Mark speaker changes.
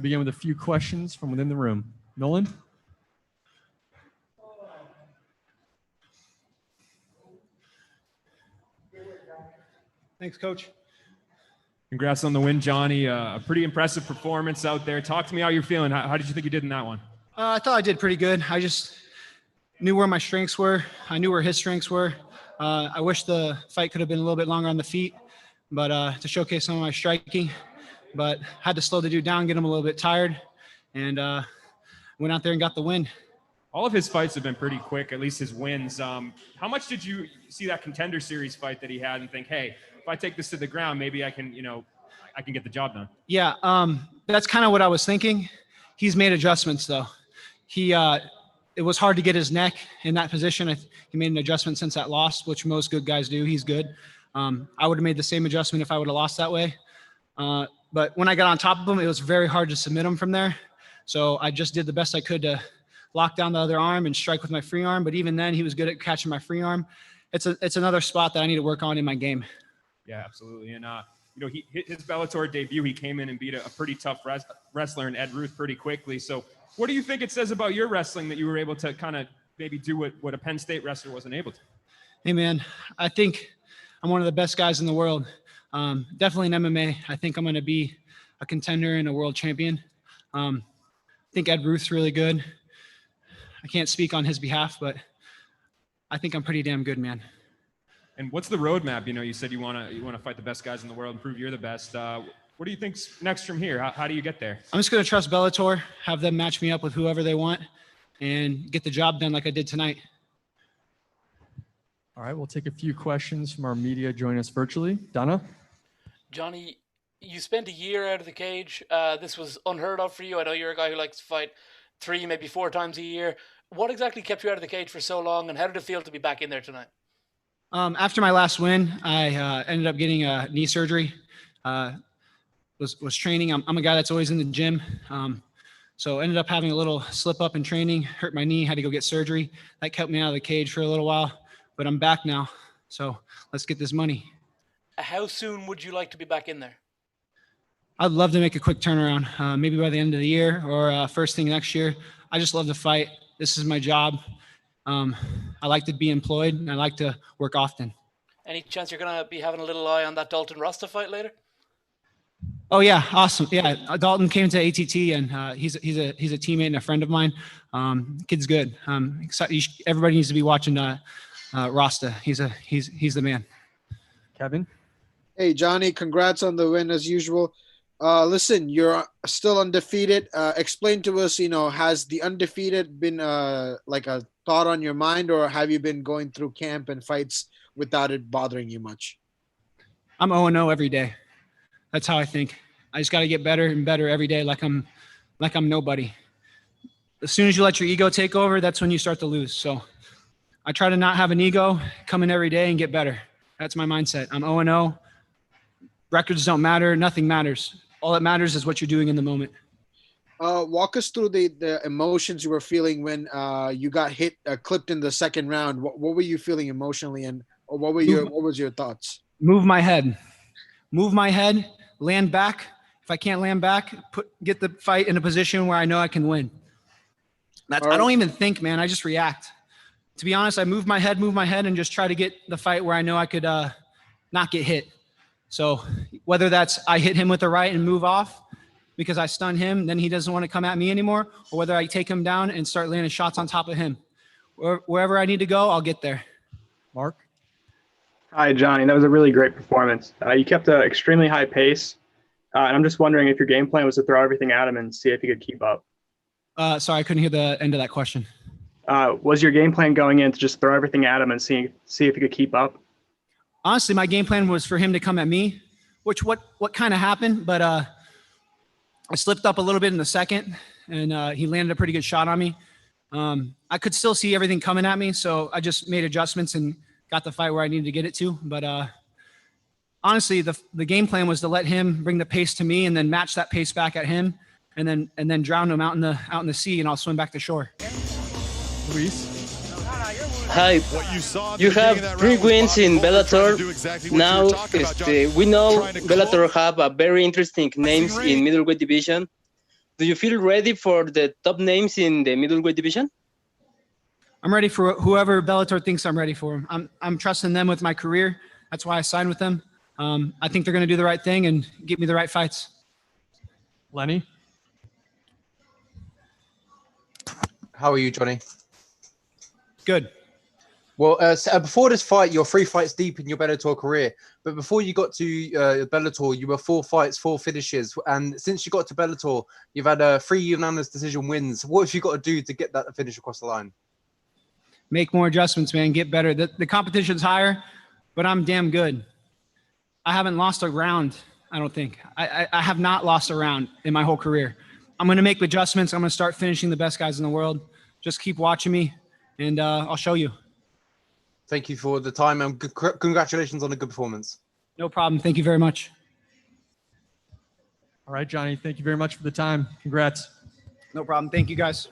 Speaker 1: We'll begin with a few questions from within the room. Nolan?
Speaker 2: Thanks, Coach.
Speaker 1: Congrats on the win, Johnny. A pretty impressive performance out there. Talk to me how you're feeling. How did you think you did in that one?
Speaker 2: I thought I did pretty good. I just knew where my strengths were. I knew where his strengths were. I wish the fight could have been a little bit longer on the feet, but to showcase some of my striking. But had to slow the dude down, get him a little bit tired, and went out there and got the win.
Speaker 1: All of his fights have been pretty quick, at least his wins. How much did you see that Contender Series fight that he had and think, hey, if I take this to the ground, maybe I can, I can get the job done?
Speaker 2: Yeah, that's kind of what I was thinking. He's made adjustments, though. It was hard to get his neck in that position. He made an adjustment since that loss, which most good guys do. He's good. I would have made the same adjustment if I would have lost that way. But when I got on top of him, it was very hard to submit him from there. So I just did the best I could to lock down the other arm and strike with my free arm. But even then, he was good at catching my free arm. It's another spot that I need to work on in my game.
Speaker 1: Yeah, absolutely. And, he hit his Bellator debut. He came in and beat a pretty tough wrestler in Ed Ruth pretty quickly. So what do you think it says about your wrestling that you were able to kind of maybe do what a Penn State wrestler wasn't able to? Hey, man,
Speaker 2: I think I'm one of the best guys in the world. Definitely in MMA. I think I'm going to be a contender and a world champion. I think Ed Ruth's really good. I can't speak on his behalf, but I think I'm pretty damn good, man.
Speaker 1: And what's the roadmap? You said you want to fight the best guys in the world and prove you're the best. What do you think's next from here? How do you get there?
Speaker 2: I'm just going to trust Bellator, have them match me up with whoever they want, and get the job done like I did tonight.
Speaker 1: All right, we'll take a few questions from our media joining us virtually. Donna?
Speaker 3: Johnny, you spent a year out of the cage. This was unheard of for you. I know you're a guy who likes to fight 3, maybe 4 times a year. What exactly kept you out of the cage for so long, and how did it feel to be back in there tonight?
Speaker 2: After my last win, I ended up getting a knee surgery. Was training. I'm a guy that's always in the gym. So ended up having a little slip up in training, hurt my knee, had to go get surgery. That kept me out of the cage for a little while, but I'm back now. So let's get this money.
Speaker 3: How soon would you like to be back in there?
Speaker 2: I'd love to make a quick turnaround, maybe by the end of the year or first thing next year. I just love to fight. This is my job. I like to be employed, and I like to work often.
Speaker 3: Any chance you're going to be having a little eye on that Dalton Rasta fight later?
Speaker 2: Oh yeah, awesome. Yeah, Dalton came to ATT, and he's a teammate and a friend of mine. Kid's good. Everybody needs to be watching Rasta. He's the man.
Speaker 1: Kevin?
Speaker 4: Hey Johnny, congrats on the win as usual. Listen, you're still undefeated. Explain to us, has the undefeated been like a thought on your mind, or have you been going through camp and fights without it bothering you much?
Speaker 2: I'm 0-0 every day. That's how I think. I just got to get better and better every day, like I'm nobody. As soon as you let your ego take over, that's when you start to lose. So I try to not have an ego, come in every day and get better. That's my mindset. I'm 0-0. Records don't matter. Nothing matters. All that matters is what you're doing in the moment.
Speaker 4: Walk us through the emotions you were feeling when you got clipped in the second round. What were you feeling emotionally, and what was your thoughts?
Speaker 2: Move my head, land back. If I can't land back, get the fight in a position where I know I can win. I don't even think, man. I just react. To be honest, I move my head, and just try to get the fight where I know I could not get hit. So whether that's I hit him with a right and move off because I stun him, then he doesn't want to come at me anymore, or whether I take him down and start landing shots on top of him. Wherever I need to go, I'll get there.
Speaker 1: Mark?
Speaker 5: Hi, Johnny. That was a really great performance. You kept an extremely high pace, and I'm just wondering if your game plan was to throw everything at him and see if he could keep up.
Speaker 2: Sorry, I couldn't hear the end of that question.
Speaker 5: Was your game plan going in to just throw everything at him and see if he could keep up?
Speaker 2: Honestly, my game plan was for him to come at me, which what kind of happened, but I slipped up a little bit in the second, and he landed a pretty good shot on me. I could still see everything coming at me, so I just made adjustments and got the fight where I needed to get it to. But honestly, the game plan was to let him bring the pace to me and then match that pace back at him, and then drown him out in the sea, and I'll swim back to shore.
Speaker 1: Luis?
Speaker 6: Hi, you have 3 wins in Bellator. Now, we know Bellator have a very interesting names in middleweight division. do you feel ready for the top names in the middleweight division?
Speaker 2: I'm ready for whoever Bellator thinks I'm ready for. I'm trusting them with my career. That's why I signed with them. I think they're going to do the right thing and give me the right fights.
Speaker 1: Lenny?
Speaker 7: How are you, Johnny?
Speaker 2: Good.
Speaker 7: Well, before this fight, you're 3 fights deep in your Bellator career. But before you got to Bellator, you were 4 fights, 4 finishes. And since you got to Bellator, you've had 3 unanimous decision wins. What have you got to do to get that finish across the line?
Speaker 2: Make more adjustments, man. Get better. The competition's higher, but I'm damn good. I haven't lost a round, I don't think. I have not lost a round in my whole career. I'm going to make adjustments. I'm going to start finishing the best guys in the world. Just keep watching me, and I'll show you.
Speaker 7: Thank you for the time, and congratulations on a good performance.
Speaker 2: No problem. Thank you very much.
Speaker 1: All right, Johnny, thank you very much for the time. Congrats.
Speaker 2: No problem. Thank you, guys.